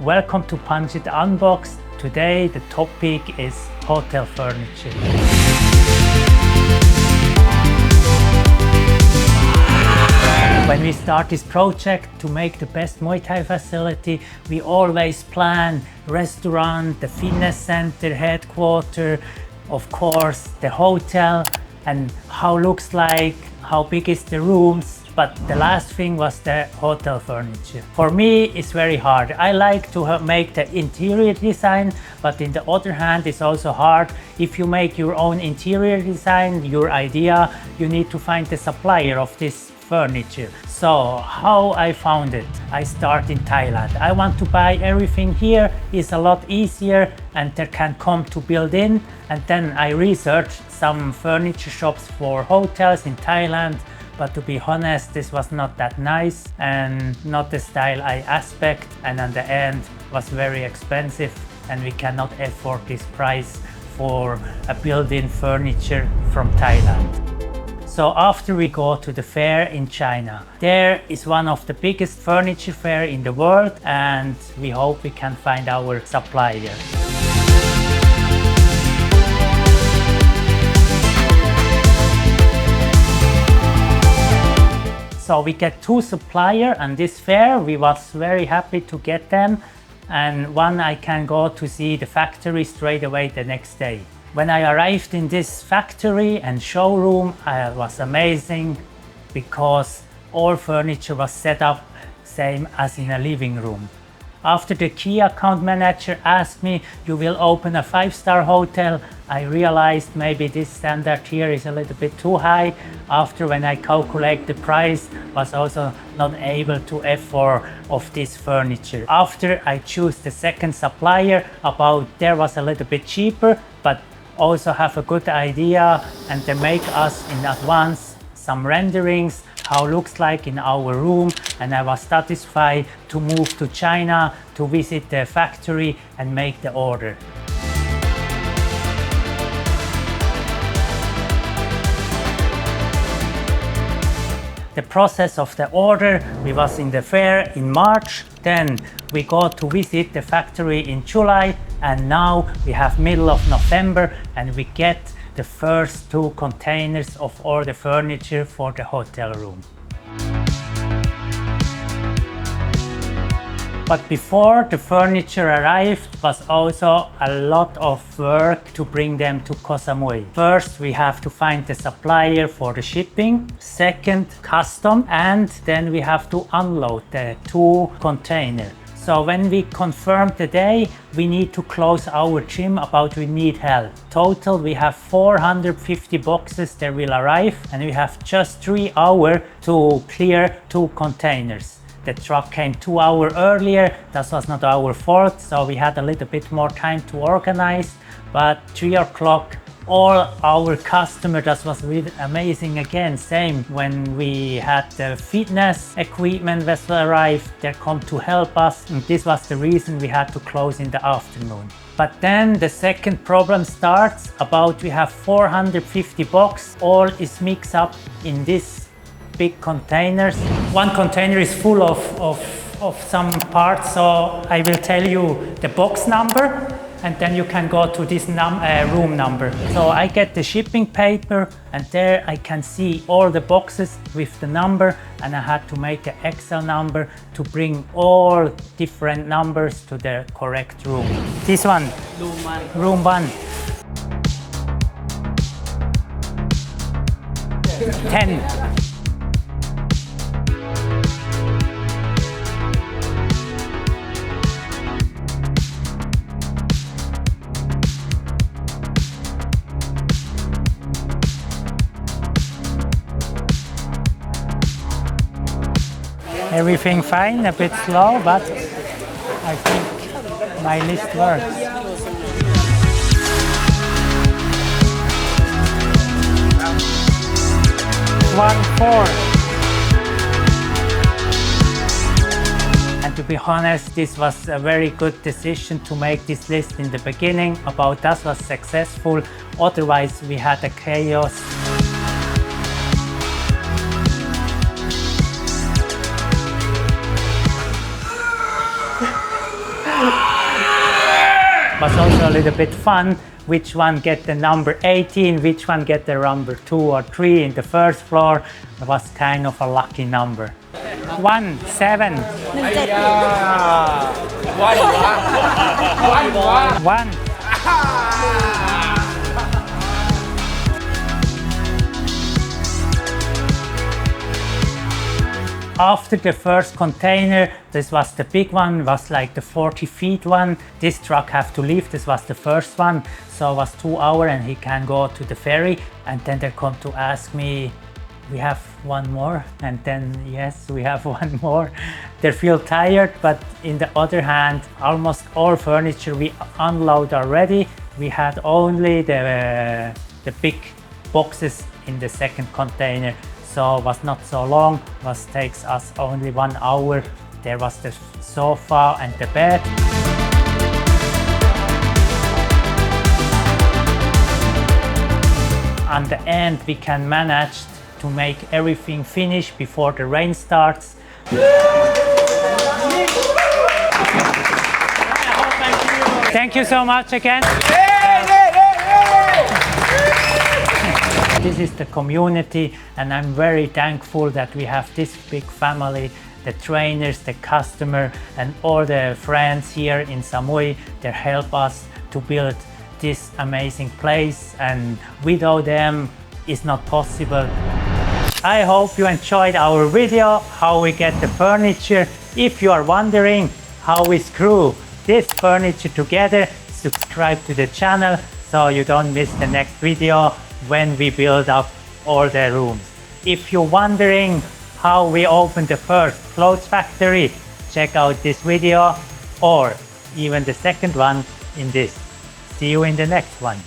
Welcome to It Unboxed. Today the topic is hotel furniture. When we start this project to make the best Muay Thai facility, we always plan restaurant, the fitness center, headquarters, of course the hotel, and how looks like, how big is the rooms. But the last thing was the hotel furniture. For me, it's very hard. I like to make the interior design, but in the other hand, it's also hard. If you make your own interior design, your idea, you need to find the supplier of this furniture. So how I found it? I start in Thailand. I want to buy everything here. It's a lot easier and they can come to build in. And then I researched some furniture shops for hotels in Thailand. But to be honest, this was not that nice and not the style I expect, and in the end was very expensive and we cannot afford this price for a built-in furniture from Thailand. So after we go to the fair in China, there is one of the biggest furniture fair in the world and we hope we can find our supplier. So we get two suppliers and this fair, we was very happy to get them. And one I can go to see the factory straight away the next day. When I arrived in this factory and showroom, it was amazing because all furniture was set up same as in a living room. After the key account manager asked me, you will open a 5-star hotel, I realized maybe this standard here is a little bit too high. After when I calculate the price, was also not able to afford of this furniture. After I choose the second supplier, about there was a little bit cheaper, but also have a good idea and they make us in advance some renderings how it looks like in our room, and I was satisfied to move to China to visit the factory and make the order. The process of the order, we was in the fair in March, then we go to visit the factory in July, and now we have middle of November and we get the first 2 containers of all the furniture for the hotel room. But before the furniture arrived was also a lot of work to bring them to Koh Samui. First, we have to find the supplier for the shipping. Second, custom, and then we have to unload the 2 containers. So when we confirm the day, we need to close our gym about we need help. Total, we have 450 boxes that will arrive and we have just 3 hours to clear 2 containers. The truck came 2 hours earlier, that was not our fault, so we had a little bit more time to organize, but 3 o'clock all our customers, that was really amazing again. Same when we had the fitness equipment vessel arrive, they come to help us, and this was the reason we had to close in the afternoon. But then the second problem starts about we have 450 boxes, all is mixed up in this big containers. One container is full of some parts, so I will tell you the box number and then you can go to this room number. So I get the shipping paper and there I can see all the boxes with the number, and I had to make an Excel number to bring all different numbers to the correct room. This one, room 1. 10. Everything fine, a bit slow, but I think my list works. One, 4. And to be honest, this was a very good decision to make this list in the beginning. About that was successful, otherwise we had a chaos. Was also a little bit fun. Which one get the number 18, which one get the number 2 or 3 in the first floor. It was kind of a lucky number. 1, 7. 1. After the first container, this was the big one, was like the 40 feet one. This truck have to leave, this was the first one. So it was 2 hours and he can go to the ferry. And then they come to ask me, we have one more? And then yes, we have one more. They feel tired, but in the other hand, almost all furniture we unload already. We had only the big boxes in the second container. So it was not so long, it takes us only 1 hour. There was the sofa and the bed. On the end, we can manage to make everything finished before the rain starts. Thank you so much again. This is the community, and I'm very thankful that we have this big family, the trainers, the customer, and all the friends here in Samui. They help us to build this amazing place, and without them it's not possible. I hope you enjoyed our video, how we get the furniture. If you are wondering how we screw this furniture together, subscribe to the channel so you don't miss the next video when we build up all the rooms. If you're wondering how we opened the first clothes factory, check out this video or even the second one in this. See you in the next one.